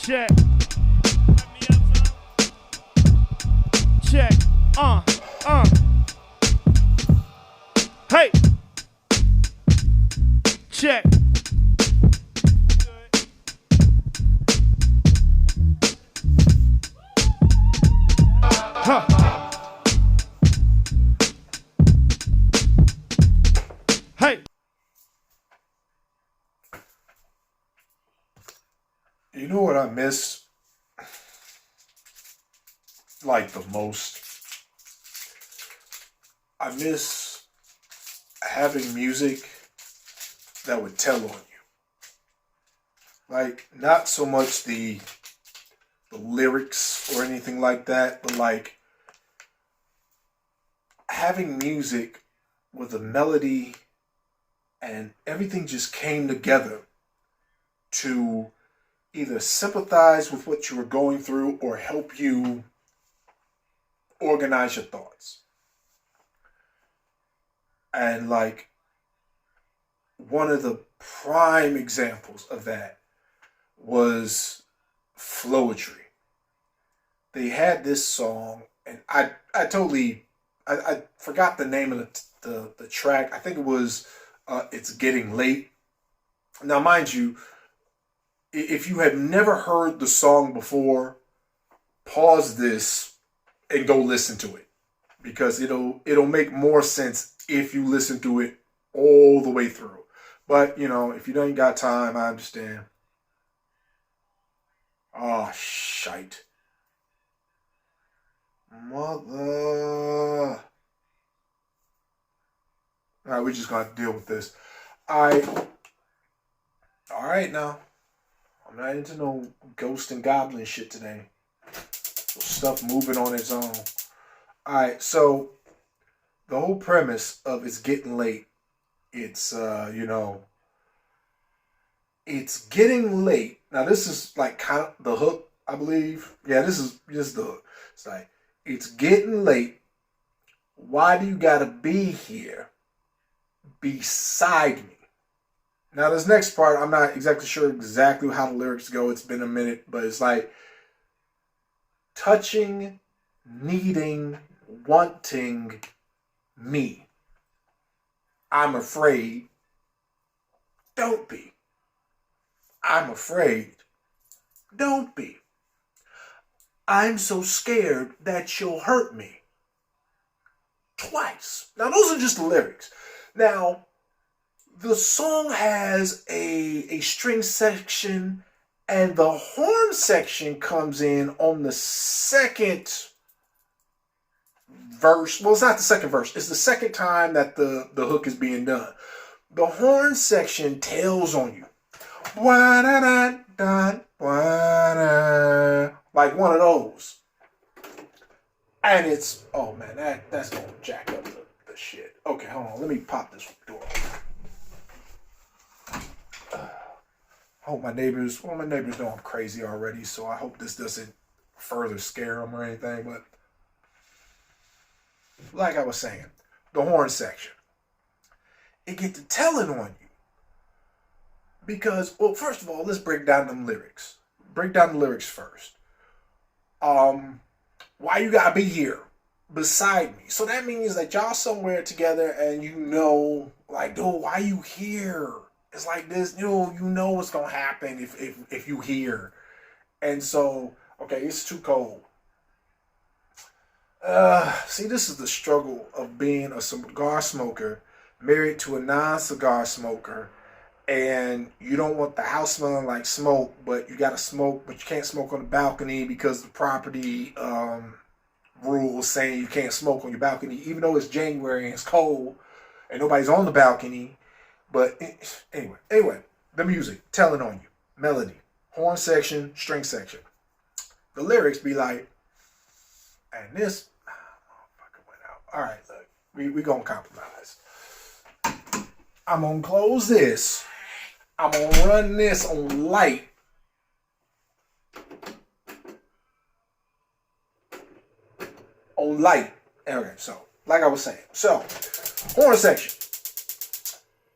Check. Check. Hey. Check. Huh. Hey. You know what I miss like the most? I miss having music that would tell on you. Like, not so much the lyrics or anything like that, but like having music with a melody and everything just came together to either sympathize with what you were going through or help you organize your thoughts. And like one of the prime examples of that was Flowetry. They had this song, and I forgot the name of the track. I think it was It's Getting Late. Now, mind you, if you have never heard the song before, pause this and go listen to it, because it'll make more sense if you listen to it all the way through. But, you know, if you don't got time, I understand. Oh, shite. Mother. Alright, we're just gonna have to deal with this. Alright now. I'm not into no ghost and goblin shit today. Stuff moving on its own. Alright, so the whole premise of It's Getting Late, it's it's getting late. Now this is like kind of the hook, I believe. Yeah, this is just the hook. It's like, it's getting late. Why do you gotta be here beside me? Now this next part, I'm not exactly sure exactly how the lyrics go. It's been a minute, but it's like, touching, needing, wanting me. I'm afraid. Don't be. I'm afraid. Don't be. I'm so scared that you'll hurt me. Twice. Now those are just the lyrics. Now, the song has a string section, and the horn section comes in on the second verse. Well, it's not the second verse. It's the second time that the hook is being done. The horn section tells on you. Like one of those. And it's, oh man, that's going to jack up the shit. Okay, hold on. Let me pop this door. Hope my neighbors know I'm crazy already, so I hope this doesn't further scare them or anything. But like I was saying, the horn section, it get to telling on you. Because, well, first of all, let's break down them lyrics. Break down the lyrics first. Why you gotta be here beside me? So that means that y'all somewhere together, and you know, like, dude, why you here? It's like this, you know what's gonna happen if you here. And so, okay, it's too cold. See, this is the struggle of being a cigar smoker married to a non-cigar smoker, and you don't want the house smelling like smoke, but you gotta smoke, but you can't smoke on the balcony because the property rules saying you can't smoke on your balcony, even though it's January and it's cold and nobody's on the balcony. But anyway, the music telling on you, melody, horn section, string section. The lyrics be like, and this motherfucker went out. All right, look, we gonna compromise. I'm gonna close this. I'm gonna run this on light. On light. Okay, so like I was saying, so horn section,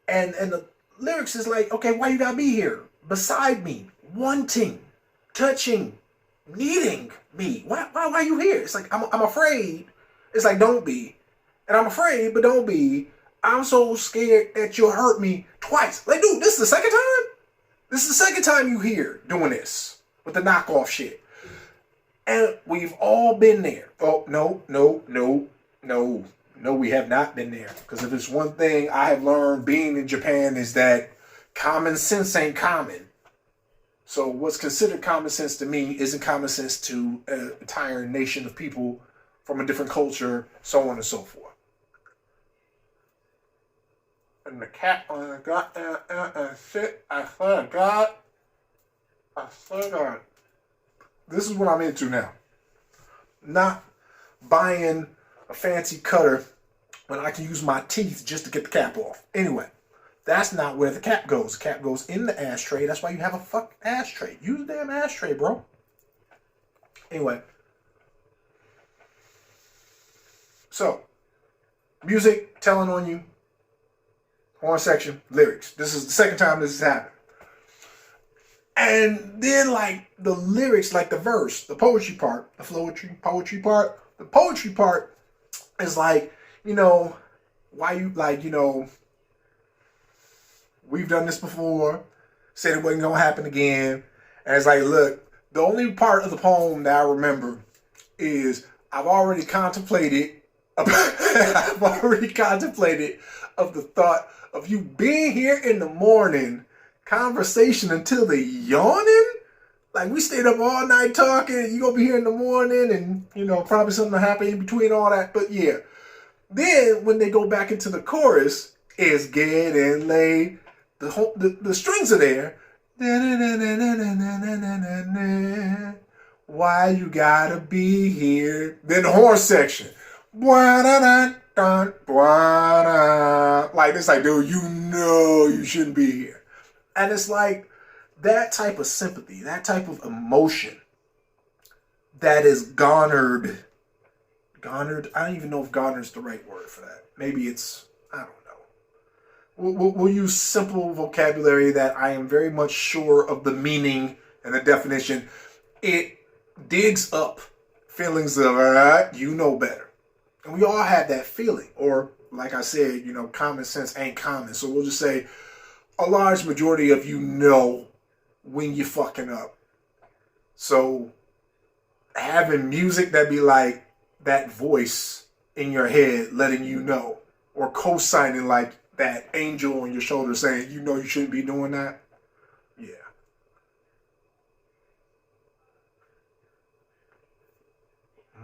and the lyrics is like, okay, why you gotta be here beside me, wanting touching, needing me. Why are you here? It's like, I'm afraid. It's like, don't be. And I'm afraid, but don't be. I'm so scared that you'll hurt me twice. Like, dude, this is the second time? This is the second time you here doing this with the knockoff shit. And we've all been there. Oh, no, we have not been there. Because if there's one thing I have learned being in Japan is that common sense ain't common. So what's considered common sense to me isn't common sense to an entire nation of people from a different culture, so on and so forth. And the cat on the goddamn shit, I swear to God. I swear to God. This is what I'm into now. Not buying a fancy cutter when I can use my teeth just to get the cap off. Anyway, that's not where the cap goes. The cap goes in the ashtray. That's why you have a fucking ashtray. Use the damn ashtray, bro. Anyway. So, music telling on you. Horn section, lyrics. This is the second time this has happened. And then, like, the lyrics, like the verse, the poetry part, the poetry part, the poetry part is like, you know, why you, like, you know, we've done this before, said it wasn't going to happen again. And it's like, look, the only part of the poem that I remember is I've already contemplated of the thought of you being here in the morning, conversation until the yawning. Like, we stayed up all night talking, you gonna be here in the morning, and, you know, probably something will happen in between all that. But yeah, then when they go back into the chorus, it's getting late. The strings are there. Why you gotta be here? Then the horn section. Like, it's like, dude, you know you shouldn't be here. And it's like that type of sympathy, that type of emotion that is garnered. I don't even know if garnered is the right word for that. Maybe it's, I don't know. We'll use simple vocabulary that I am very much sure of the meaning and the definition. It digs up feelings of, you know better. And we all have that feeling. Or, like I said, you know, common sense ain't common. So we'll just say a large majority of you know when you're fucking up. So having music that be like that voice in your head letting you know, or co-signing like that angel on your shoulder saying, you know you shouldn't be doing that. Yeah.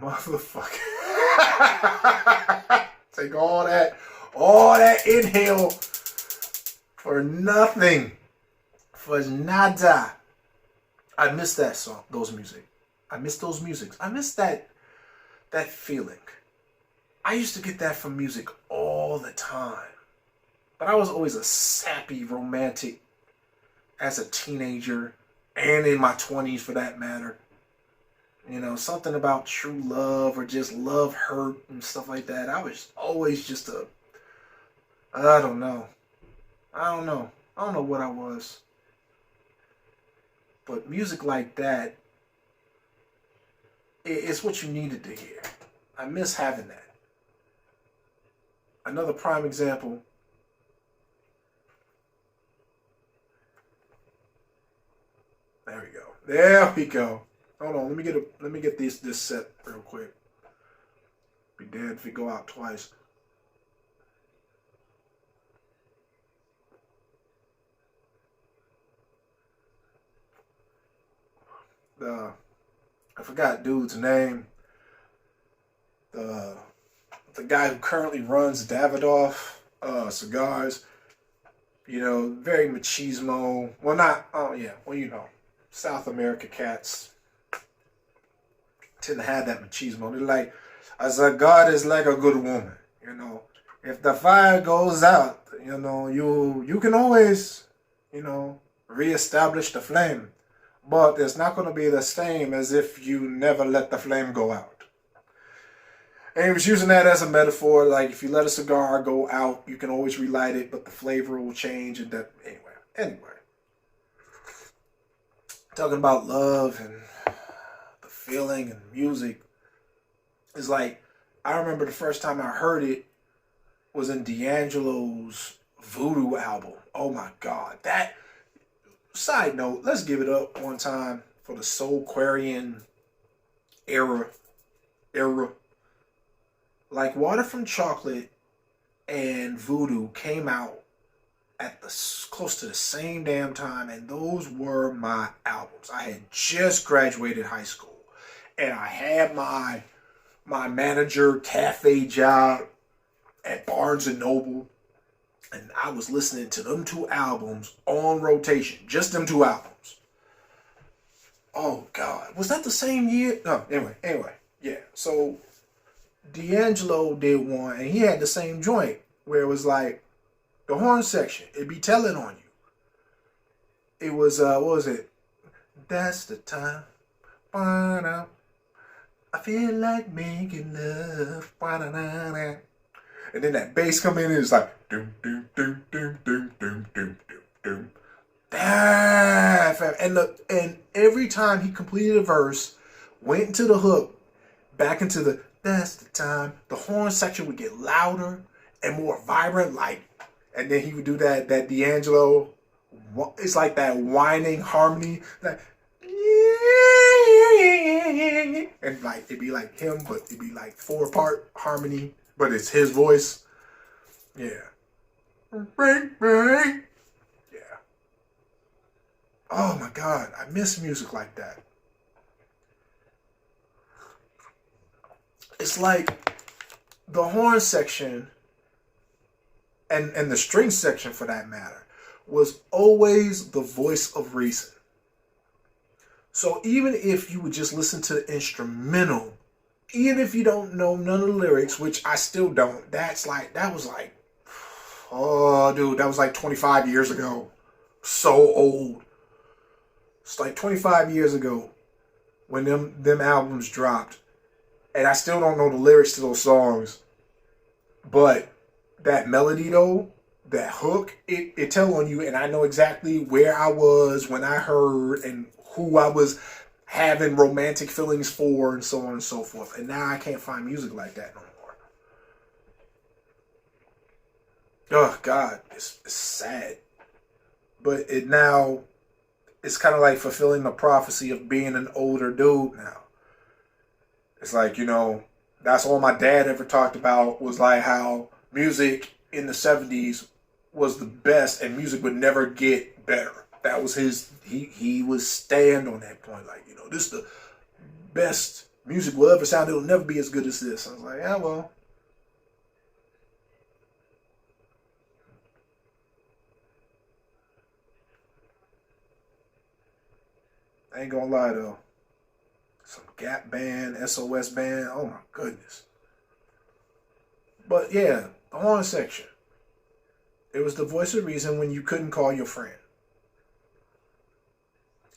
Motherfucker. Take all that inhale for nothing. For nada. I miss that song, those music. I miss those musics. I miss that feeling. I used to get that from music all the time. But I was always a sappy romantic as a teenager and in my 20s for that matter. You know, something about true love or just love hurt and stuff like that. I was always just I don't know what I was. But music like that, it's what you needed to hear. I miss having that. Another prime example. There we go. Hold on, let me get this set real quick. Be dead if we go out twice. I forgot dude's name. The guy who currently runs Davidoff cigars. You know, very machismo. Well, not. Oh yeah. Well, you know, South America cats tend to have that machismo. They're like, a cigar is like a good woman. You know, if the fire goes out, you know, you can always, you know, reestablish the flame. But it's not going to be the same as if you never let the flame go out. And he was using that as a metaphor. Like, if you let a cigar go out, you can always relight it, but the flavor will change. And that, anyway. talking about love and the feeling and music. It's like, I remember the first time I heard it was in D'Angelo's Voodoo album. Oh my God. That, side note, let's give it up one time for the Soulquarian era. Like Water from Chocolate and Voodoo came out at the close to the same damn time, and those were my albums. I had just graduated high school, and I had my manager cafe job at Barnes and Noble, and I was listening to them two albums on rotation, just them two albums. Oh God, was that the same year? No, anyway, yeah. So D'Angelo did one, and he had the same joint where it was like the horn section. It'd be telling on you. It was what was it? That's the time. I feel like making love. And then that bass come in and it's like doom doom doom doom doom doom doom doom doom. And every time he completed a verse, went into the hook, back into the that's the time, the horn section would get louder and more vibrant, like, and then he would do that D'Angelo, it's like that whining harmony, like, and like it'd be like him, but it'd be like 4-part harmony, but it's his voice. Yeah. Yeah. Oh my God, I miss music like that. It's like the horn section and the string section, for that matter, was always the voice of reason. So even if you would just listen to the instrumental, even if you don't know none of the lyrics, which I still don't, that was like, oh dude, that was like 25 years ago. So old. It's like 25 years ago when them albums dropped. And I still don't know the lyrics to those songs. But that melody though, that hook, it tell on you, and I know exactly where I was when I heard and who I was having romantic feelings for and so on and so forth. And now I can't find music like that no more. Oh God, it's sad. But it's kind of like fulfilling the prophecy of being an older dude now. It's like, that's all my dad ever talked about, was like how music in the 70s was the best and music would never get better. That was he would stand on that point, like, this is the best music will ever sound. It'll never be as good as this. I was like, yeah, well. I ain't gonna lie though. Some Gap band, SOS band, oh my goodness. But yeah, the horn section. It was the voice of reason when you couldn't call your friend.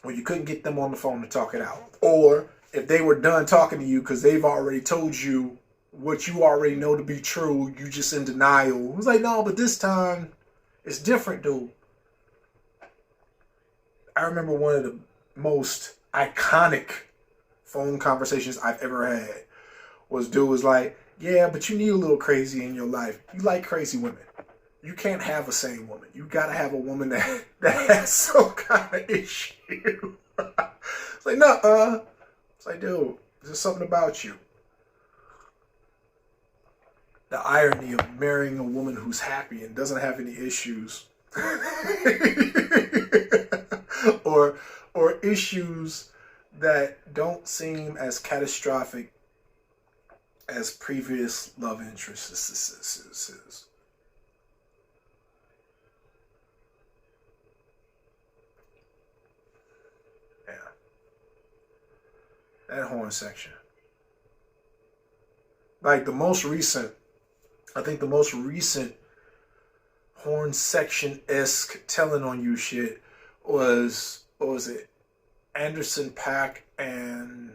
When you couldn't get them on the phone to talk it out. Or if they were done talking to you because they've already told you what you already know to be true, you just in denial. It was like, no, but this time it's different, dude. I remember one of the most iconic phone conversations I've ever had was dude was like, yeah, but you need a little crazy in your life. You like crazy women. You can't have a sane woman. You gotta have a woman that has some kind of issue. It's like, no, it's like, dude, there's something about you. The irony of marrying a woman who's happy and doesn't have any issues. or issues that don't seem as catastrophic as previous love interests. Yeah. That horn section. Like the most recent horn section-esque telling on you shit was, what was it? Anderson .Paak and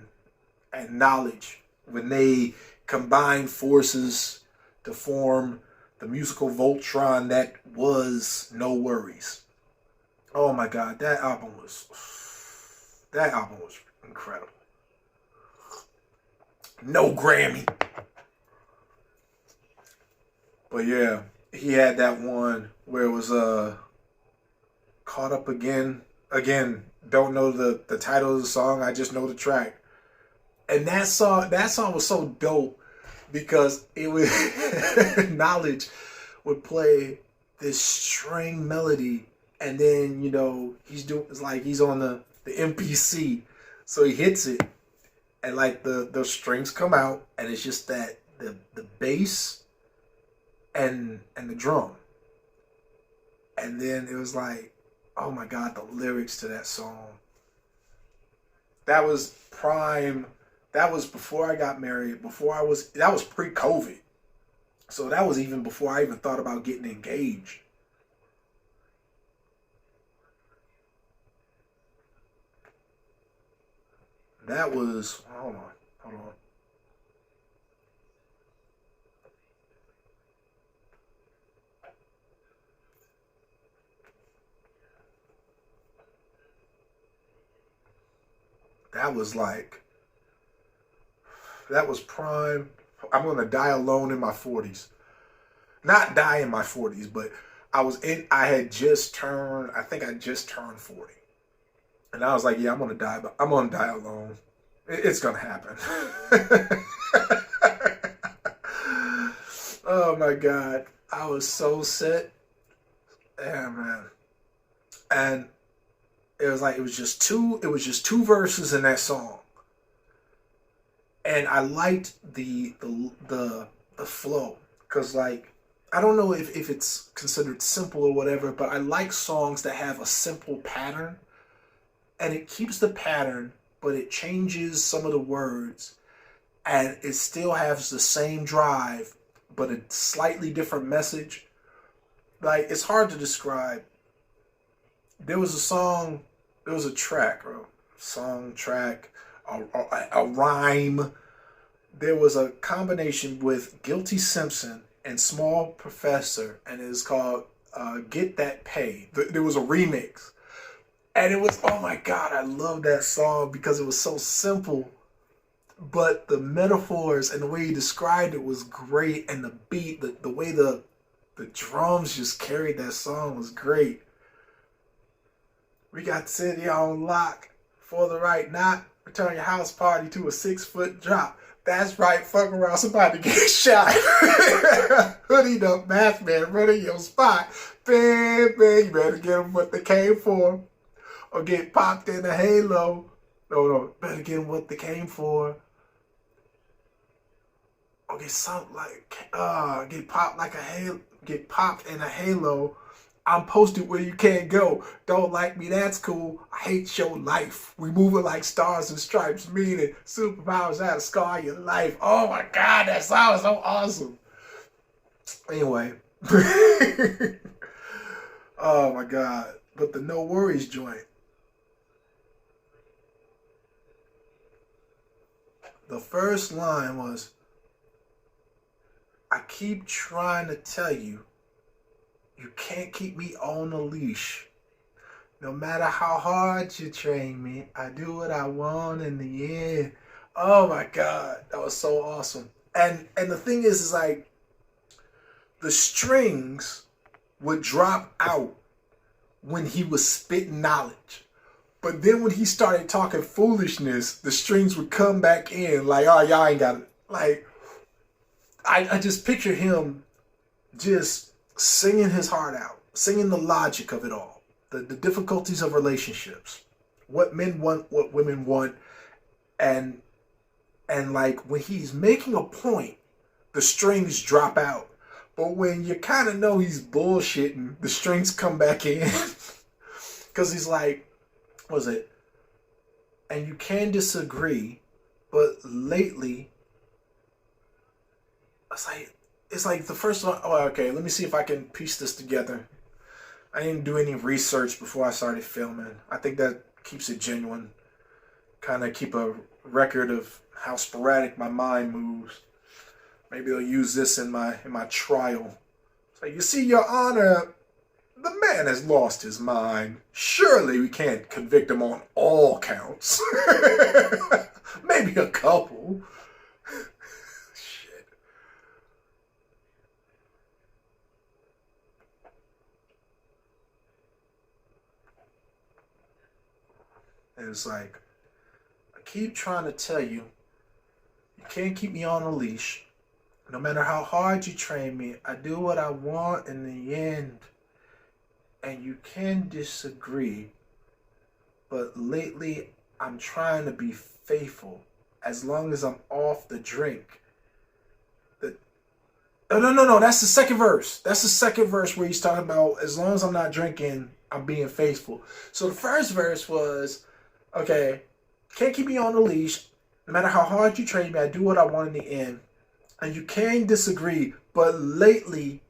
Knowledge, when they combined forces to form the musical Voltron that was No Worries. Oh my God, that album was That album was incredible. No Grammy. But yeah, he had that one where it was Caught Up Again. Again, don't know the title of the song, I just know the track. And that song was so dope because it was Knowledge would play this string melody, and then it's like he's on the MPC, so he hits it, and like the strings come out, and it's just that the bass and the drum, and then it was like, oh my God, the lyrics to that song. That was prime. That was before I got married. That was pre-COVID. So that was even before I even thought about getting engaged. That was, hold on. That was prime. I'm going to die alone in my 40s. Not die in my 40s, but I had just turned, I think I just turned 40. And I was like, yeah, I'm going to die, but I'm going to die alone. It's going to happen. Oh my God. I was so set. Yeah, man. And it was just two verses in that song. And I liked the flow, because like, I don't know if it's considered simple or whatever, but I like songs that have a simple pattern, and it keeps the pattern, but it changes some of the words, and it still has the same drive, but a slightly different message. Like, it's hard to describe. There was a track, bro. Song, track, a rhyme. There was a combination with Guilty Simpson and Small Professor, and it's called Get That Pay. There was a remix. And it was, oh my God, I love that song because it was so simple. But the metaphors and the way he described it was great. And the beat, the way the drums just carried that song was great. We got City on lock for the right knot. Return your house party to a 6-foot drop. That's right, fuck around, somebody get shot. Hoodied up math man running your spot. Bam, bam, you better get them what they came for. Or get popped in a halo. No, better get them what they came for. Or get something like, get popped like a halo. Get popped in a halo. I'm posted where you can't go. Don't like me, that's cool. I hate your life. We moving like stars and stripes, meaning superpowers that'll scar your life. Oh my God, that song is so awesome. Anyway. Oh my God. But the No Worries joint. The first line was, I keep trying to tell you, you can't keep me on a leash. No matter how hard you train me, I do what I want in the end. Oh my God, that was so awesome. And the thing is like, the strings would drop out when he was spitting knowledge. But then when he started talking foolishness, the strings would come back in like, oh, y'all ain't got it. Like, I just picture him just singing his heart out, singing the logic of it all, the difficulties of relationships, what men want, what women want, and like when he's making a point, the strings drop out. But when you kind of know he's bullshitting, the strings come back in. Because he's like, what was it? And you can disagree, but lately, it's like the first one. Oh, okay, let me see if I can piece this together. I didn't do any research before I started filming. I think that keeps it genuine. Kind of keep a record of how sporadic my mind moves. Maybe I'll use this in my trial. So you see, Your Honor, The man has lost his mind. Surely we can't convict him on all counts. Maybe a couple. Shit. And it's like, I keep trying to tell you, you can't keep me on a leash. No matter how hard you train me, I do what I want in the end. And you can disagree, but lately I'm trying to be faithful as long as I'm off the drink. No, that's the second verse. That's the second verse where he's talking about as long as I'm not drinking, I'm being faithful. So the first verse was, okay, can't keep me on the leash. No matter how hard you train me, I do what I want in the end. And you can disagree, but lately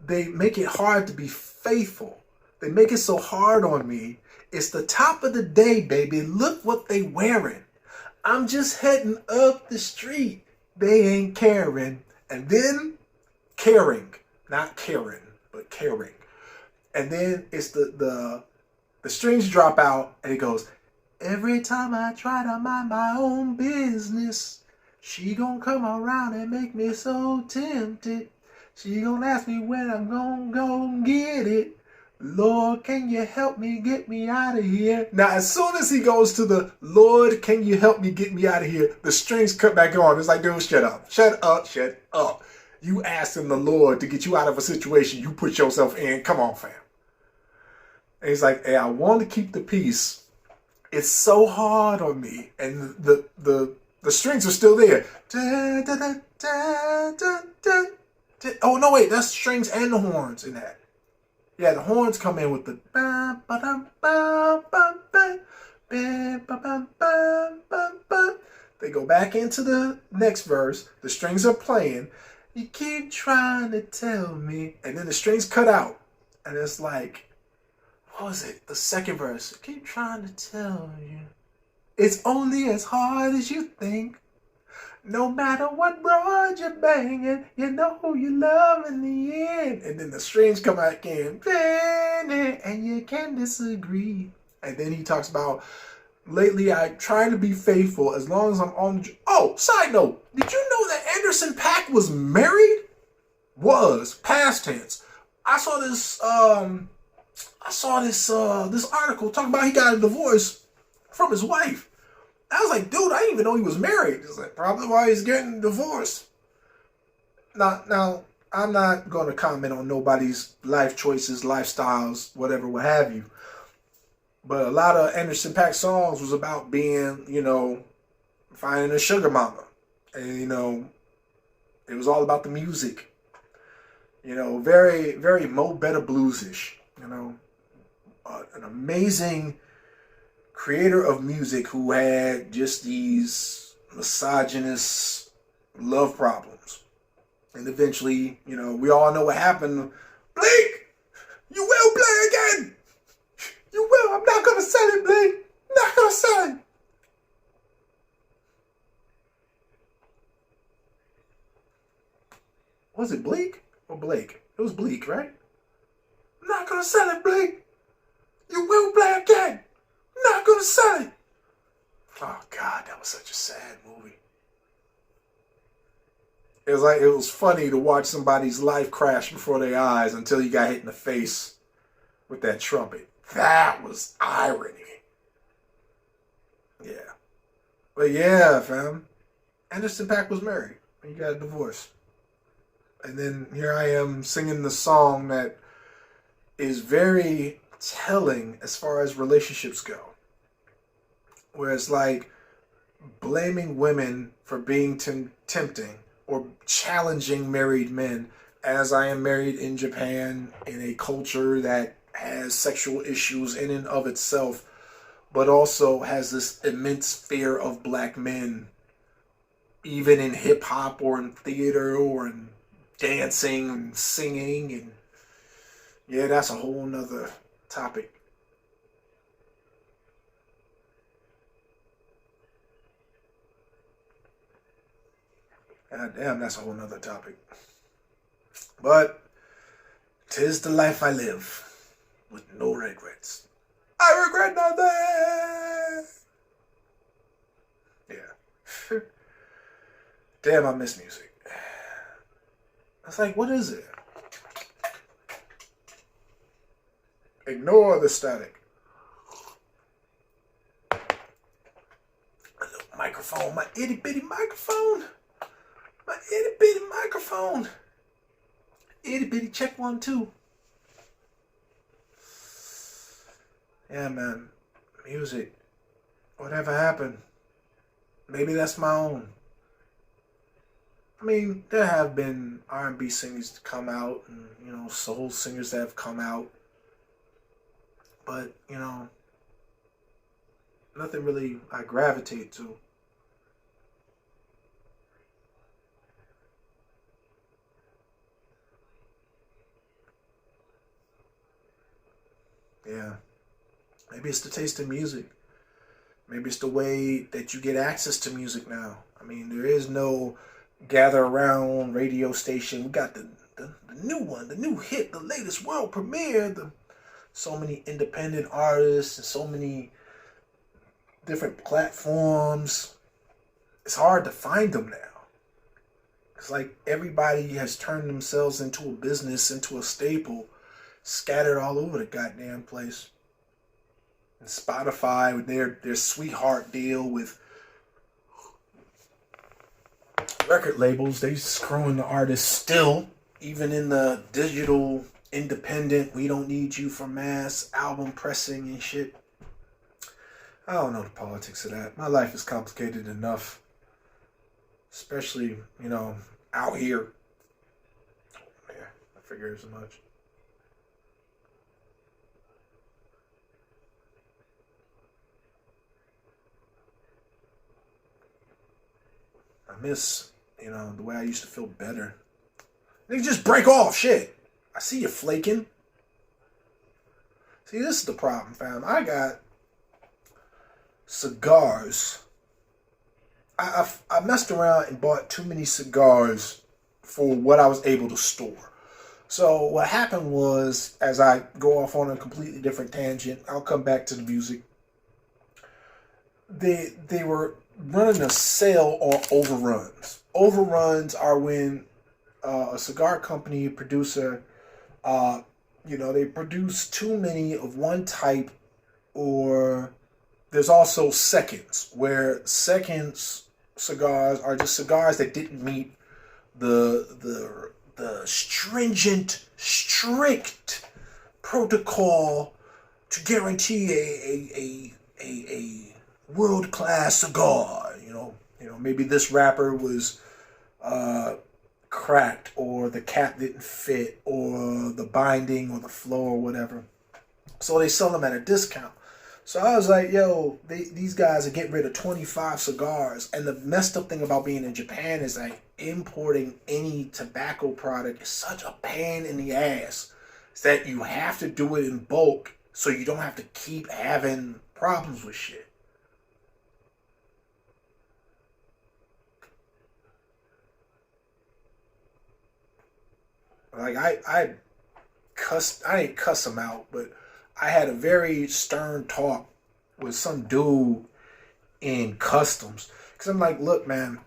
they make it hard to be faithful. They make it so hard on me. It's the top of the day, baby. Look what they wearing. I'm just heading up the street. They ain't caring. And then caring, not Karen, but caring. And then it's the strings drop out and it goes, every time I try to mind my own business, she gonna come around and make me so tempted. She gonna ask me when I'm gonna get it. Lord, can you help me get me out of here? Now, as soon as he goes to the Lord, can you help me get me out of here? The strings cut back on. It's like, dude, shut up. Shut up. Shut up. You asking the Lord to get you out of a situation you put yourself in. Come on, fam. And he's like, hey, I want to keep the peace. It's so hard on me. And the strings are still there. Oh, no, wait. That's strings and the horns in that. Yeah, the horns come in with the they go back into the next verse. The strings are playing. You keep trying to tell me. And then the strings cut out. And it's like, what was it? The second verse. I keep trying to tell you. It's only as hard as you think. No matter what broad you're banging, you know who you love in the end. And then the strings come back in. And you can disagree. And then he talks about, lately I try to be faithful as long as I'm on. Oh, side note. Did you know that Anderson .Paak was married? Was. Past tense. I saw this article talking about he got a divorce from his wife. I was like, dude, I didn't even know he was married. It's like, probably why he's getting divorced. Now, I'm not going to comment on nobody's life choices, lifestyles, whatever, what have you. But a lot of Anderson .Paak songs was about being, finding a sugar mama. And, it was all about the music. Very, very Mo Better Blues-ish. An amazing creator of music who had just these misogynist love problems. And eventually, we all know what happened. Blake, you will play again. You will. I'm not going to sell it, Blake. I'm not going to sell it. Was it Blake or Blake? It was Blake, right? I'm not going to sell it, Blake. You will play again. I'm not going to sell it. Oh, God, that was such a sad movie. It was funny to watch somebody's life crash before their eyes until you got hit in the face with that trumpet. That was irony. Yeah. But yeah, fam. Anderson .Paak was married and he got a divorce. And then here I am singing the song that is very telling as far as relationships go. Where it's like blaming women for being tempting or challenging married men, as I am married in Japan in a culture that has sexual issues in and of itself, but also has this immense fear of black men, even in hip hop or in theater or in dancing and singing. And yeah, that's a whole nother topic. God damn, that's a whole nother topic. But 'tis the life I live. with no regrets. I regret nothing. Yeah. Damn, I miss music. It's like, what is it? Ignore the static. A little microphone, my itty bitty microphone. My itty bitty microphone. Itty bitty check 1 2. Yeah, man. Music. Whatever happened. Maybe that's my own. I mean, there have been R&B singers to come out and, you know, soul singers that have come out. But, you know, nothing really I gravitate to. Yeah. Maybe it's the taste of music. Maybe it's the way that you get access to music now. I mean, there is no gather around radio station. We got the new one, the new hit, the latest world premiere. So many independent artists and so many different platforms. It's hard to find them now. It's like everybody has turned themselves into a business, into a staple, scattered all over the goddamn place. And Spotify with their sweetheart deal with record labels, they screwing the artists still, even in the digital independent, we don't need you for mass album pressing and shit. I don't know the politics of that. My life is complicated enough, especially, you know, out here. Yeah, I figure as much. I miss, you know, the way I used to feel better. They just break off, shit. I see you flaking. See, this is the problem, fam. I got cigars. I messed around and bought too many cigars for what I was able to store. So what happened was, as I go off on a completely different tangent, I'll come back to the music. They were running a sale on overruns. Overruns are when a cigar company producer, you know, they produce too many of one type, or there's also seconds, where seconds cigars are just cigars that didn't meet the strict protocol to guarantee a world class cigar. You know, maybe this wrapper was cracked, or the cap didn't fit, or the binding or the flow or whatever. So they sell them at a discount. So I was like, yo, these guys are getting rid of 25 cigars. And the messed up thing about being in Japan is like importing any tobacco product is such a pain in the ass. It's that you have to do it in bulk so you don't have to keep having problems with shit. Like I didn't cuss him out, but I had a very stern talk with some dude in customs. Because I'm like, look, man,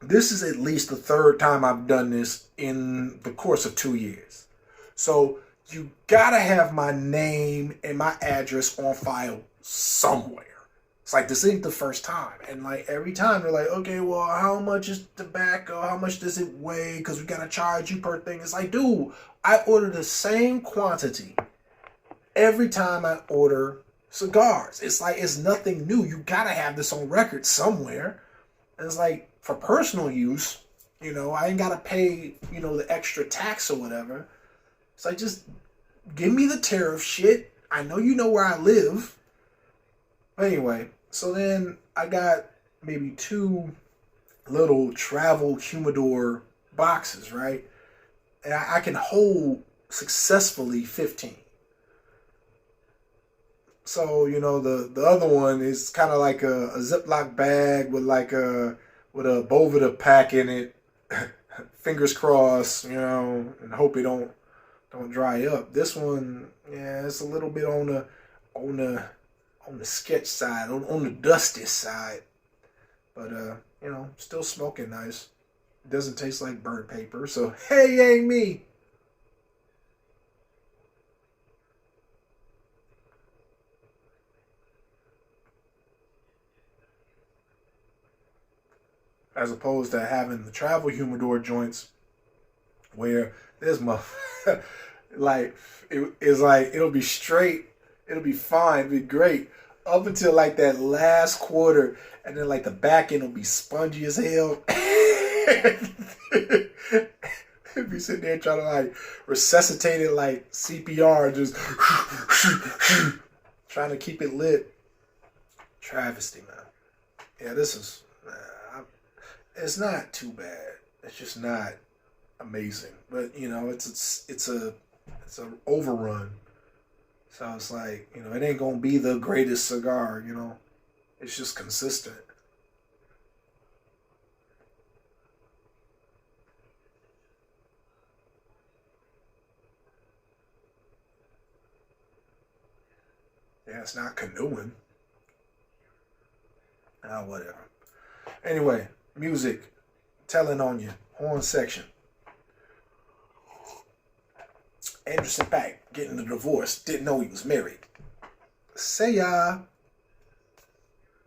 this is at least the third time I've done this in the course of 2 years. So you gotta have my name and my address on file somewhere. It's like, this ain't the first time. And like every time they're like, okay, well, how much is tobacco? How much does it weigh? Because we gotta charge you per thing. It's like, dude, I order the same quantity every time I order cigars. It's like, it's nothing new. You gotta have this on record somewhere. And it's like, for personal use, you know, I ain't gotta pay, you know, the extra tax or whatever. It's like, just give me the tariff shit. I know you know where I live. Anyway, so then I got maybe 2 little travel humidor boxes, right? And I can hold successfully 15. So, you know, the other one is kind of like a Ziploc bag with a Bovida pack in it. Fingers crossed, you know, and hope it don't don't dry up. This one, yeah, it's a little bit on the sketch side, on the dusty side. But still smoking nice. It doesn't taste like burnt paper, so hey, yay me. As opposed to having the travel humidor joints where there's like it's like it'll be straight, it'll be fine, it'll be great up until like that last quarter, and then like the back end will be spongy as hell. It'll be sitting there trying to like resuscitate it like CPR, just trying to keep it lit. Travesty, man. Yeah, this is. It's not too bad. It's just not amazing, but it's a overrun. So it's like it ain't gonna be the greatest cigar. It's just consistent. Yeah, it's not canoeing. Ah, whatever. Anyway, music, telling on you, horn section. Anderson .Paak getting a divorce, didn't know he was married. Say ya.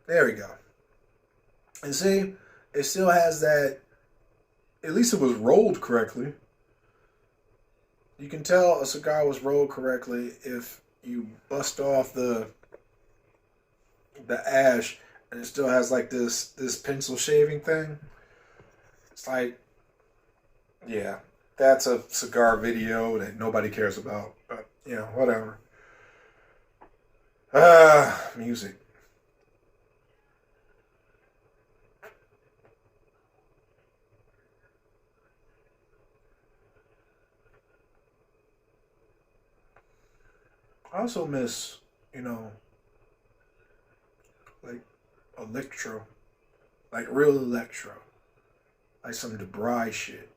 There we go. And see, it still has that, at least it was rolled correctly. You can tell a cigar was rolled correctly if you bust off the ash and it still has like this pencil shaving thing. It's like, yeah, that's a cigar video that nobody cares about. But whatever. Music. I also miss, like electro, like real electro, like some Debray shit.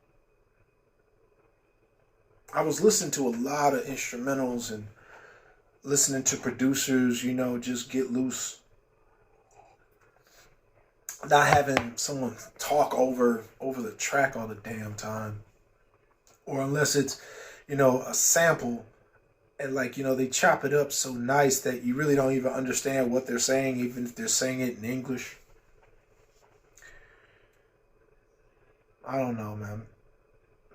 I was listening to a lot of instrumentals and listening to producers, just get loose. Not having someone talk over the track all the damn time. Or unless it's, a sample and they chop it up so nice that you really don't even understand what they're saying, even if they're saying it in English. I don't know, man.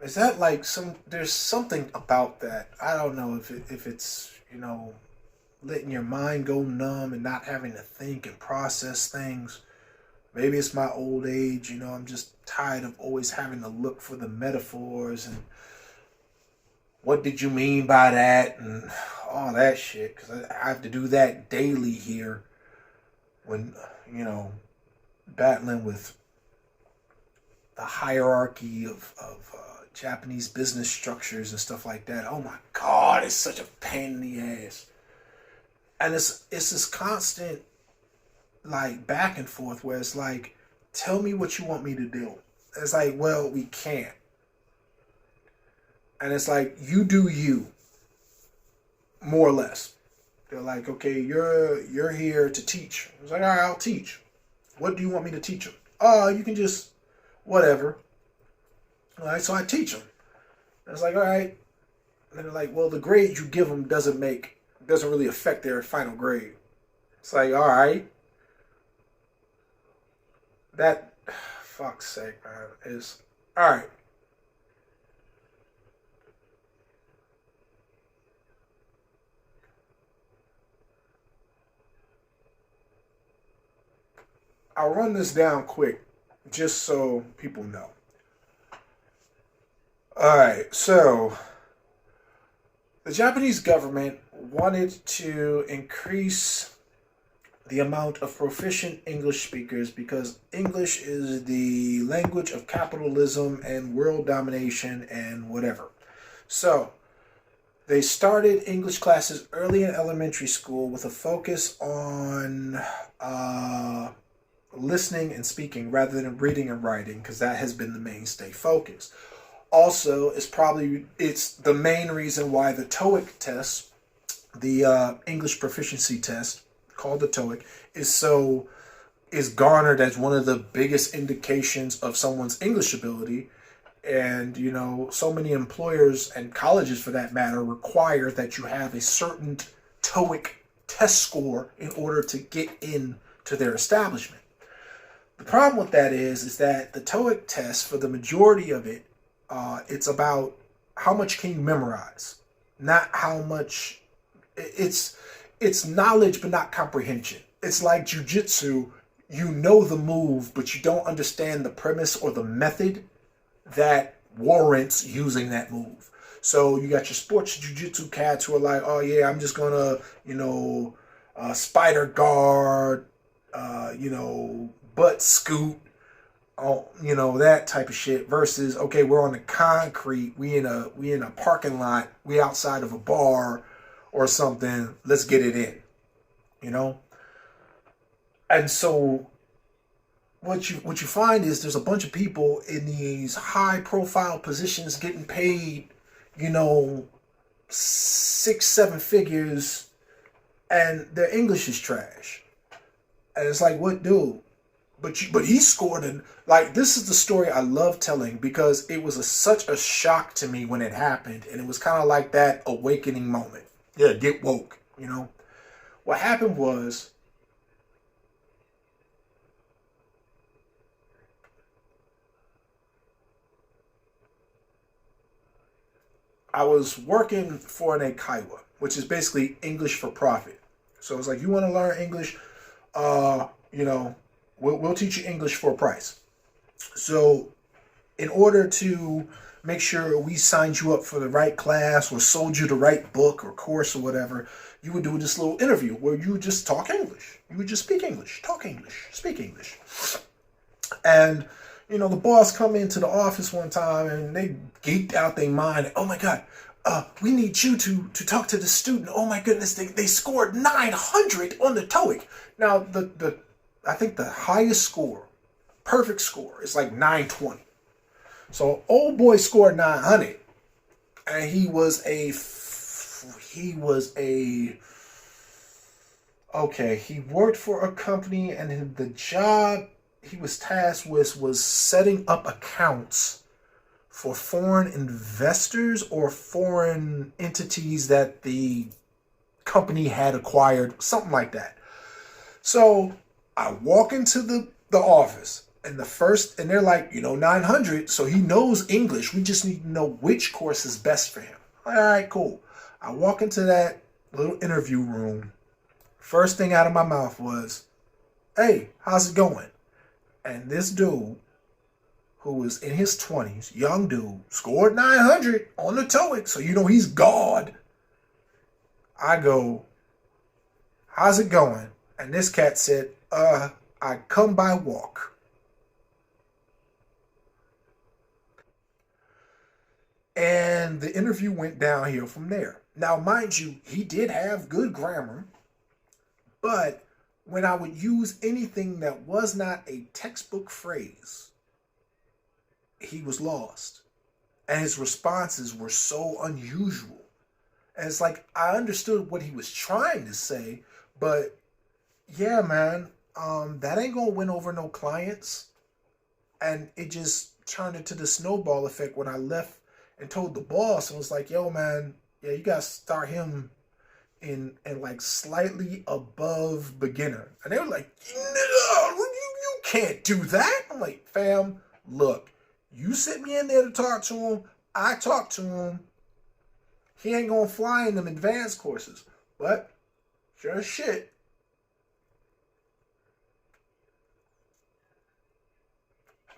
Is that like there's something about that. I don't know if it's, letting your mind go numb and not having to think and process things. Maybe it's my old age, I'm just tired of always having to look for the metaphors and what did you mean by that and all that shit, because I have to do that daily here when, battling with the hierarchy of Japanese business structures and stuff like that. Oh my God, it's such a pain in the ass. And it's this constant like back and forth where it's like, tell me what you want me to do. It's like, well, we can't. And it's like, you do you, more or less. They're like, okay, you're here to teach. It's like, all right, I'll teach. What do you want me to teach them? Oh, you can just, whatever. All right, so I teach them. And it's like, all right. And they're like, well, the grade you give them doesn't really affect their final grade. It's like, all right. That, fuck's sake, man, is, all right. I'll run this down quick, just so people know. All right, so the Japanese government wanted to increase the amount of proficient English speakers because English is the language of capitalism and world domination and whatever. So they started English classes early in elementary school with a focus on listening and speaking rather than reading and writing, because that has been the mainstay focus. Also, it's the main reason why the TOEIC test, the English proficiency test called the TOEIC, is garnered as one of the biggest indications of someone's English ability. And so many employers and colleges, for that matter, require that you have a certain TOEIC test score in order to get into their establishment. The problem with that is that the TOEIC test, for the majority of it, it's about how much can you memorize, not how much. It's knowledge but not comprehension. It's like jujitsu. You know the move, but you don't understand the premise or the method that warrants using that move. So you got your sports jiu-jitsu cats who are like, oh yeah, I'm just gonna, spider guard, butt scoot, that type of shit. Versus, okay, we're on the concrete, we in a parking lot, we outside of a bar or something. Let's get it in, And so what you find is there's a bunch of people in these high profile positions getting paid, 6-7 figures, and their English is trash. And it's like, what, dude? But he scored this is the story I love telling, because it was such a shock to me when it happened, and it was kind of like that awakening moment. Yeah, get woke. What happened was, I was working for an Eikaiwa, which is basically English for profit. So it's like, you want to learn English, we'll teach you English for a price. So in order to make sure we signed you up for the right class or sold you the right book or course or whatever, you would do this little interview where you would just talk English. You would just speak English, talk English, speak English. And the boss come into the office one time and they geeked out their mind. Oh my God, we need you to talk to the student. Oh my goodness, they scored 900 on the TOEIC. Now, I think the highest score, perfect score, is like 920. So old boy scored 900, and he was he worked for a company, and the job he was tasked with was setting up accounts for foreign investors or foreign entities that the company had acquired, something like that. So I walk into the office, and they're like, 900, so he knows English. We just need to know which course is best for him. All right, cool. I walk into that little interview room. First thing out of my mouth was, hey, how's it going? And this dude, who was in his 20s, young dude, scored 900 on the TOEIC, so he's God. I go, how's it going? And this cat said, I come by walk. And the interview went downhill from there. Now, mind you, he did have good grammar, but when I would use anything that was not a textbook phrase, he was lost. And his responses were so unusual. And it's like, I understood what he was trying to say, but yeah, man, that ain't gonna win over no clients. And it just turned into the snowball effect when I left and told the boss, and was like, yo, man, yeah, you gotta start him in like slightly above beginner. And they were like, no, you can't do that. I'm like, fam, look, you sent me in there to talk to him. I talked to him. He ain't gonna fly in them advanced courses. But sure as shit,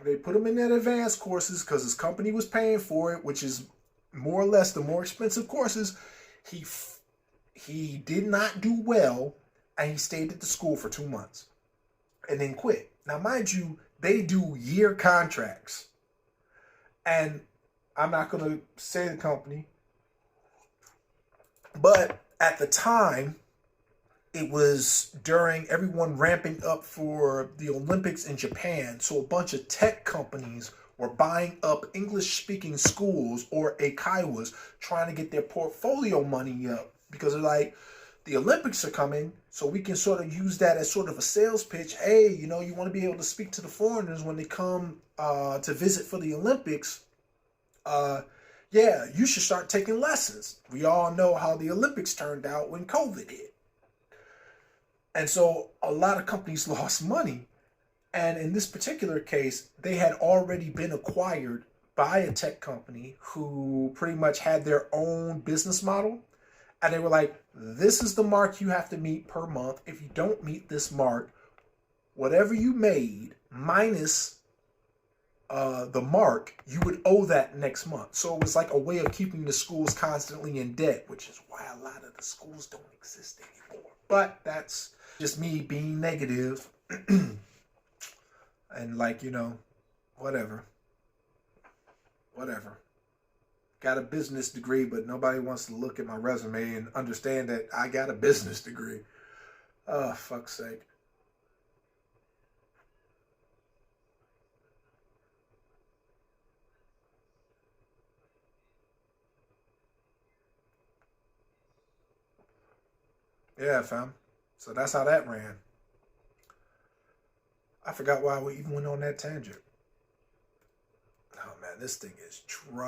they put him in that advanced courses because his company was paying for it, which is more or less the more expensive courses. He did not do well, and he stayed at the school for 2 months and then quit. Now, mind you, they do year contracts. And I'm not going to say the company, but at the time, it was during everyone ramping up for the Olympics in Japan. So a bunch of tech companies were buying up English-speaking schools or eikaiwas, trying to get their portfolio money up because they're like, the Olympics are coming, so we can sort of use that as sort of a sales pitch. Hey, you know, you want to be able to speak to the foreigners when they come to visit for the Olympics. Yeah, you should start taking lessons. We all know how the Olympics turned out when COVID hit. And so a lot of companies lost money. And in this particular case, they had already been acquired by a tech company who pretty much had their own business model. And they were like, this is the mark you have to meet per month. If you don't meet this mark, whatever you made minus the mark, you would owe that next month. So it was like a way of keeping the schools constantly in debt, which is why a lot of the schools don't exist anymore. But that's just me being negative. And like, you know, whatever. Got a business degree, but nobody wants to look at my resume and understand that I got a business degree. Oh, fuck's sake. Yeah, fam. So that's how that ran. I forgot why we even went on that tangent. Oh man, this thing is dry.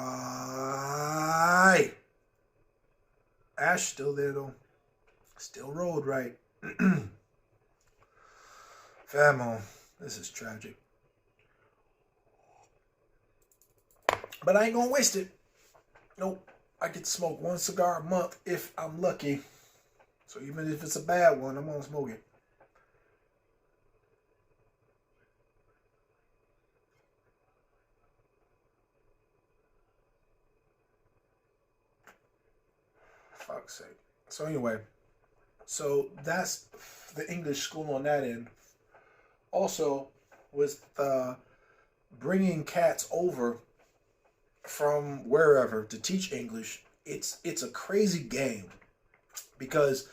Ash still there though. Still rolled right. Famo, this is tragic. But I ain't gonna waste it. Nope. I get to smoke one cigar a month if I'm lucky. So even if it's a bad one, I'm gonna smoke it. Fuck's sake. So anyway, so that's the English school on that end. Also, with bringing cats over from wherever to teach English, it's a crazy game because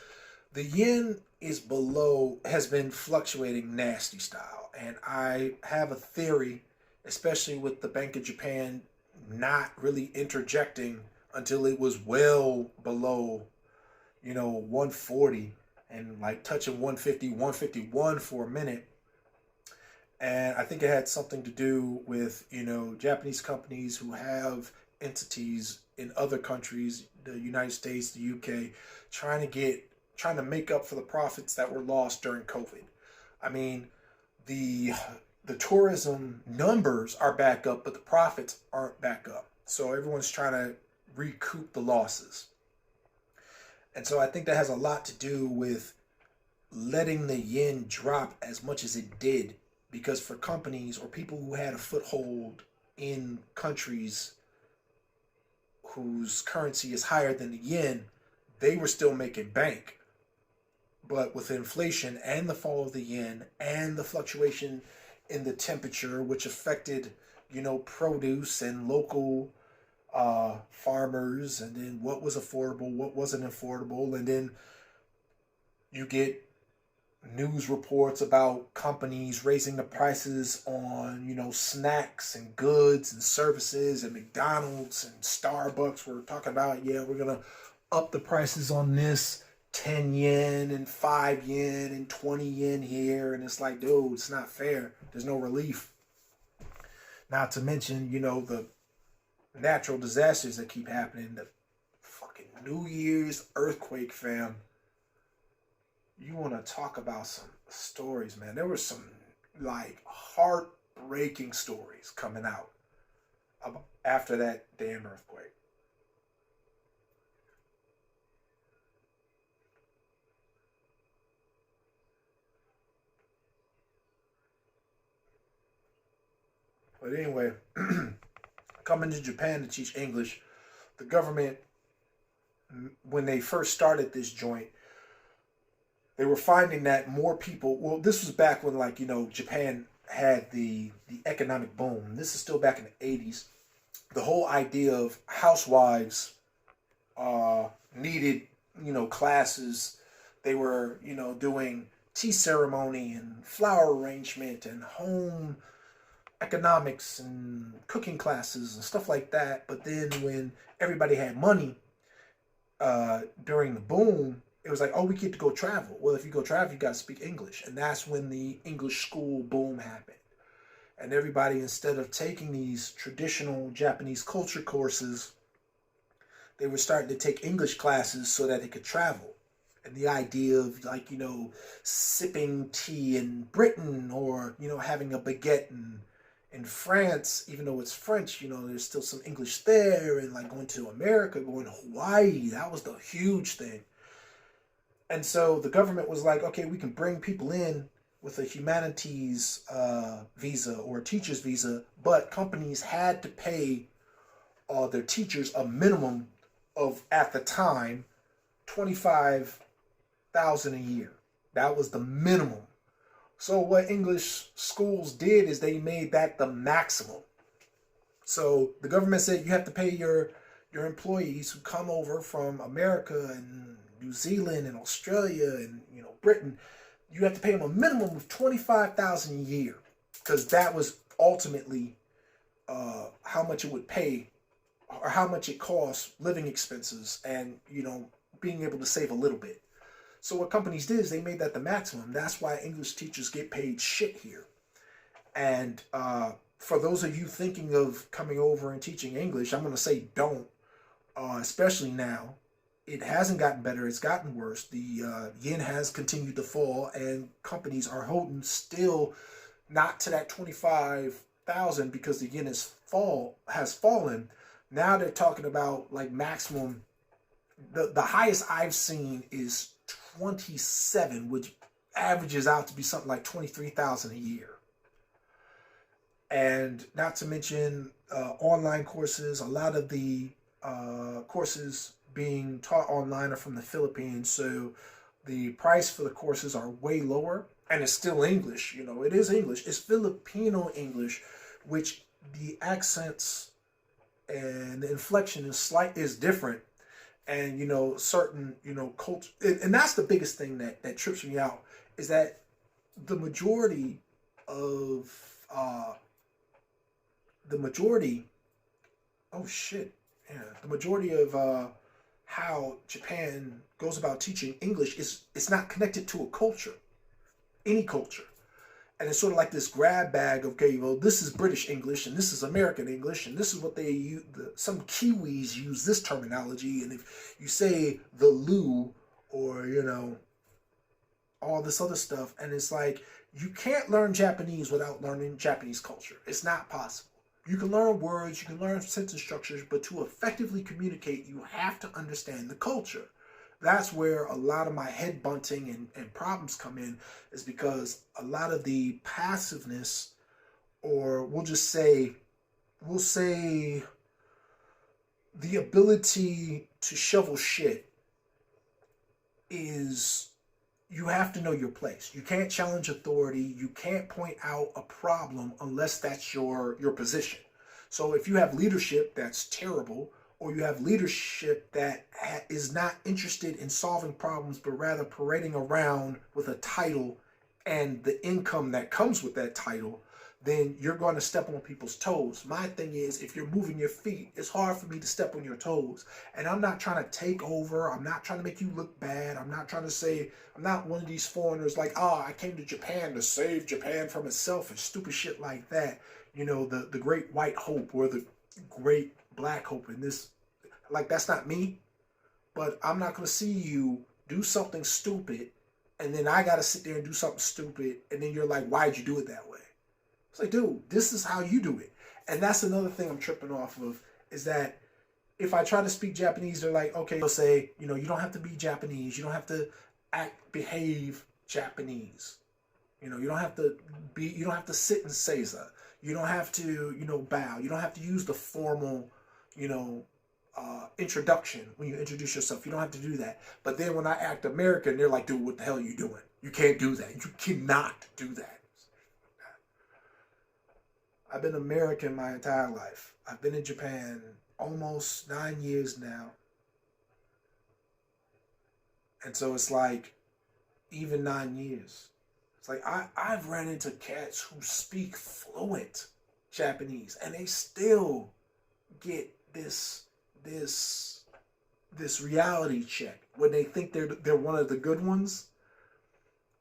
the yen has been fluctuating nasty style, and I have a theory, especially with the Bank of Japan not really interjecting until it was well below, 140 and like touching 150, 151 for a minute. And I think it had something to do with, Japanese companies who have entities in other countries, the United States, the UK, trying to make up for the profits that were lost during COVID. I mean, the tourism numbers are back up, but the profits aren't back up. So everyone's trying to recoup the losses. And so I think that has a lot to do with letting the yen drop as much as it did, because for companies or people who had a foothold in countries whose currency is higher than the yen, they were still making bank. But with inflation and the fall of the yen and the fluctuation in the temperature, which affected, produce and local farmers, and then what was affordable, what wasn't affordable, and then you get news reports about companies raising the prices on, snacks and goods and services, and McDonald's and Starbucks were talking about, yeah, we're going to up the prices on this 10 yen and 5 yen and 20 yen here. And it's like, dude, it's not fair. There's no relief. Not to mention, the natural disasters that keep happening. The fucking New Year's earthquake, fam. You want to talk about some stories, man. There were some, heartbreaking stories coming out after that damn earthquake. But anyway, coming to Japan to teach English, the government, when they first started this joint, they were finding that more people, well, this was back when, Japan had the economic boom. This is still back in the 80s. The whole idea of housewives needed, classes. They were, doing tea ceremony and flower arrangement and home economics and cooking classes and stuff like that. But then when everybody had money during the boom, it was like, oh, we get to go travel. Well, if you go travel, you got to speak English. And that's when the English school boom happened. And everybody, instead of taking these traditional Japanese culture courses, they were starting to take English classes so that they could travel. And the idea of, like, sipping tea in Britain, or, having a baguette in France, even though it's French, there's still some English there. And like going to America, going to Hawaii, that was the huge thing. And so the government was like, okay, we can bring people in with a humanities visa or a teacher's visa, but companies had to pay their teachers a minimum of, at the time, $25,000 a year. That was the minimum. So what English schools did is they made that the maximum. So the government said you have to pay your employees who come over from America and New Zealand and Australia and Britain, you have to pay them a minimum of $25,000 a year, because that was ultimately how much it would pay, or how much it costs, living expenses, and being able to save a little bit. So what companies did is they made that the maximum. That's why English teachers get paid shit here. And for those of you thinking of coming over and teaching English, I'm going to say don't, especially now. It hasn't gotten better. It's gotten worse. The yen has continued to fall, and companies are holding still not to that 25,000 because the yen has fallen. Now they're talking about like maximum. The highest I've seen is 27, which averages out to be something like 23,000 a year. And not to mention online courses. A lot of the courses being taught online are from the Philippines, so the price for the courses are way lower, and it's still English. It is English. It's Filipino English, which the accents and the inflection is different, and certain culture, and that's the biggest thing that trips me out, is that the majority of how Japan goes about teaching English it's not connected to a culture, any culture. And it's sort of like this grab bag of, okay, well, this is British English and this is American English and this is what they use. Some Kiwis use this terminology, and if you say the loo or, all this other stuff, and it's like, you can't learn Japanese without learning Japanese culture. It's not possible. You can learn words, you can learn sentence structures, but to effectively communicate, you have to understand the culture. That's where a lot of my head bunting and problems come in, is because a lot of the passiveness, or we'll say the ability to shovel shit, is, you have to know your place. You can't challenge authority. You can't point out a problem unless that's your position. So if you have leadership that's terrible, or you have leadership that is not interested in solving problems, but rather parading around with a title and the income that comes with that title, then you're going to step on people's toes. My thing is, if you're moving your feet, it's hard for me to step on your toes. And I'm not trying to take over. I'm not trying to make you look bad. I'm not trying to say, I'm not one of these foreigners like, I came to Japan to save Japan from itself and stupid shit like that. The great white hope or the great black hope in this. Like, that's not me. But I'm not going to see you do something stupid, and then I got to sit there and do something stupid, and then you're like, why'd you do it that way? It's like, dude, this is how you do it. And that's another thing I'm tripping off of, is that if I try to speak Japanese, they're like, okay, they'll say, you don't have to be Japanese. You don't have to behave Japanese. You don't have to sit in seiza. You don't have to, bow. You don't have to use the formal, introduction when you introduce yourself. You don't have to do that. But then when I act American, they're like, dude, what the hell are you doing? You can't do that. You cannot do that. I've been American my entire life. I've been in Japan almost 9 years now. And so it's like, even 9 years. It's like, I've ran into cats who speak fluent Japanese, and they still get this reality check when they think they're one of the good ones,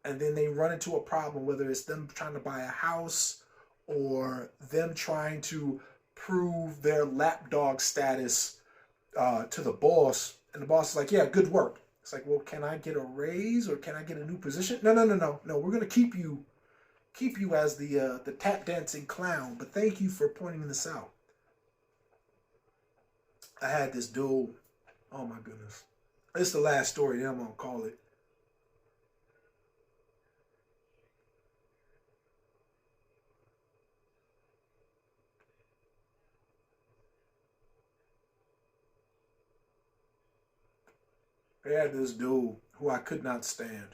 and then they run into a problem, whether it's them trying to buy a house or them trying to prove their lapdog status to the boss, and the boss is like, yeah, good work. It's like, well, can I get a raise or can I get a new position? No. We're gonna keep you as the tap dancing clown, but thank you for pointing this out. I had this dude. Oh my goodness, it's the last story. Then I'm gonna call it. I had this dude who I could not stand,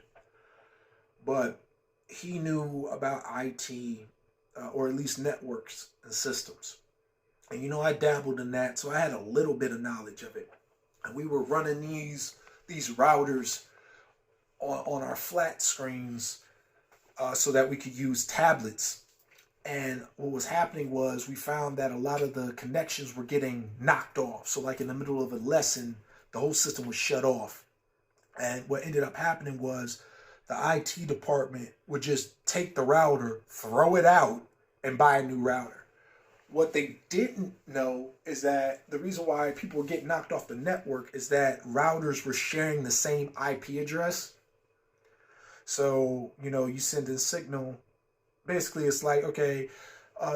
but he knew about IT, or at least networks and systems. And I dabbled in that, so I had a little bit of knowledge of it. And we were running these routers on our flat screens, so that we could use tablets. And what was happening was we found that a lot of the connections were getting knocked off. So like in the middle of a lesson, the whole system was shut off. And what ended up happening was the IT department would just take the router, throw it out, and buy a new router. What they didn't know is that the reason why people were getting knocked off the network is that routers were sharing the same IP address. So, you send a signal. Basically, it's like, okay,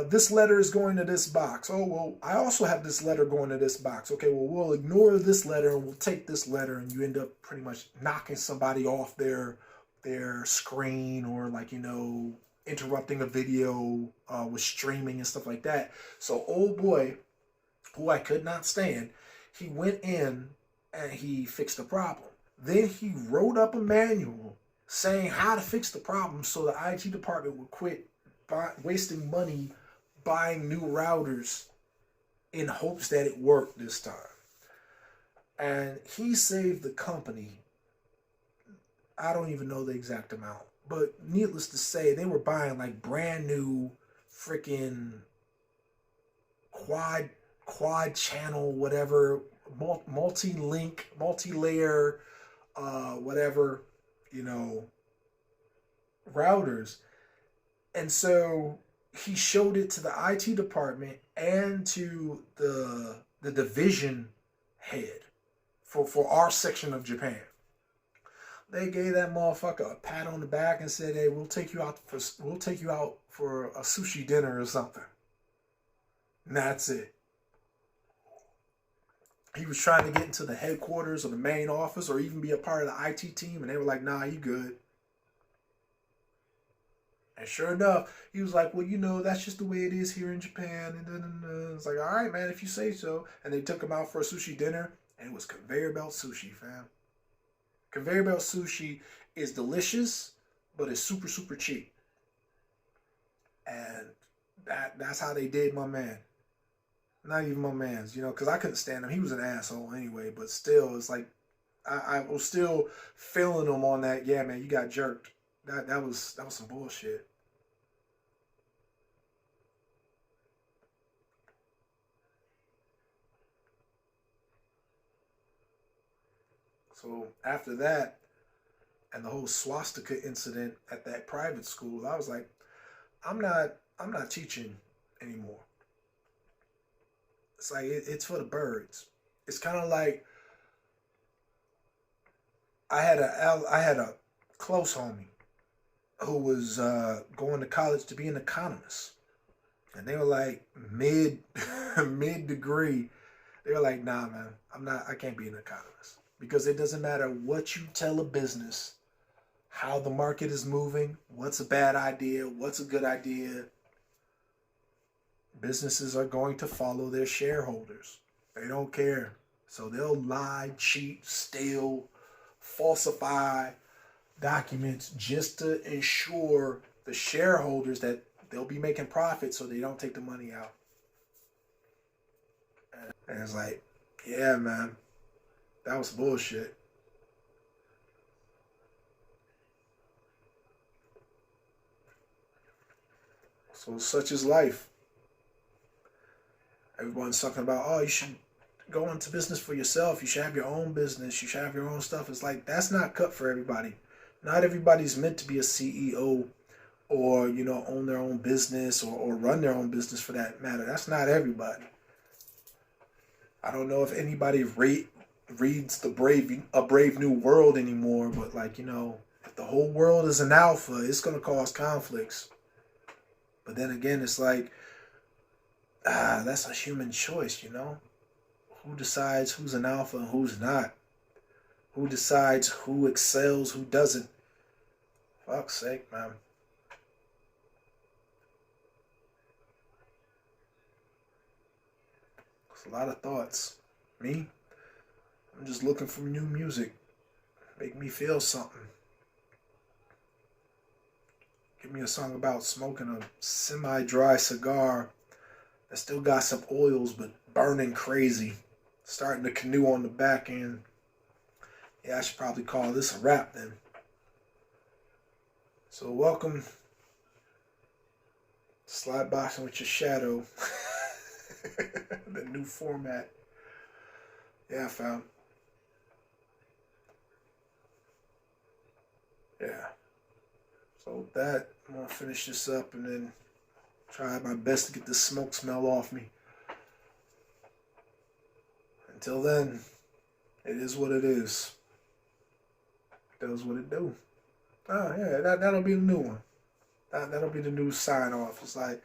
this letter is going to this box. Oh, well, I also have this letter going to this box. Okay, well, we'll ignore this letter and we'll take this letter, and you end up pretty much knocking somebody off their screen, or like, interrupting a video with streaming and stuff like that. So old boy, who I could not stand, he went in and he fixed the problem. Then he wrote up a manual saying how to fix the problem so the IT department would quit wasting money buying new routers in hopes that it worked this time. And he saved the company, I don't even know the exact amount, but needless to say, they were buying like brand new freaking quad channel, whatever, multi-link, multi-layer, whatever, routers. And so he showed it to the IT department and to the division head for our section of Japan. They gave that motherfucker a pat on the back and said, "Hey, we'll take you out for a sushi dinner or something." And that's it. He was trying to get into the headquarters or the main office or even be a part of the IT team, and they were like, "Nah, you good." And sure enough, he was like, "Well, that's just the way it is here in Japan." And it's like, "All right, man, if you say so." And they took him out for a sushi dinner, and it was conveyor belt sushi, fam. Conveyor belt sushi is delicious, but it's super, super cheap. And that's how they did my man. Not even my man's, because I couldn't stand him. He was an asshole anyway, but still, it's like, I was still feeling him on that, yeah, man, you got jerked. That was some bullshit. So after that, and the whole swastika incident at that private school, I was like, I'm not teaching anymore. It's like it's for the birds. It's kind of like I had a close homie who was going to college to be an economist, and they were like mid degree. They were like, "Nah, man, I can't be an economist because it doesn't matter what you tell a business, how the market is moving, what's a bad idea, what's a good idea. Businesses are going to follow their shareholders. They don't care. So they'll lie, cheat, steal, falsify documents just to ensure the shareholders that they'll be making profit so they don't take the money out." And it's like, yeah, man, that was bullshit. So such is life. Everyone's talking about, oh, you should go into business for yourself. You should have your own business. You should have your own stuff. It's like, that's not cut for everybody. Not everybody's meant to be a CEO or, you know, own their own business or run their own business for that matter. That's not everybody. I don't know if anybody reads A Brave New World anymore, but like, you know, if the whole world is an alpha, it's going to cause conflicts. But then again, it's like, that's a human choice, you know? Who decides who's an alpha and who's not? Who decides who excels, who doesn't? Fuck's sake, man. It's a lot of thoughts. Me? I'm just looking for new music. Make me feel something. Give me a song about smoking a semi-dry cigar that still got some oils but burning crazy. Starting to canoe on the back end. Yeah, I should probably call this a wrap then. So welcome to Slapboxin With Your Shadow. The new format. Yeah, fam. Yeah. So with that, I'm going to finish this up and then try my best to get this smoke smell off me. Until then, it is what it is. It does what it do. Oh, yeah, that'll be the new one. That'll be the new sign off. It's like,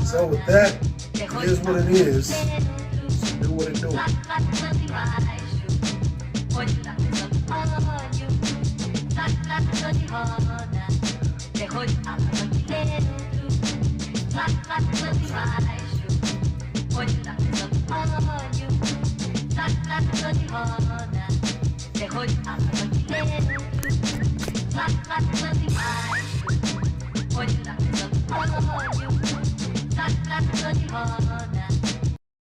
so with that, it is what it is. Do what it do. Olha,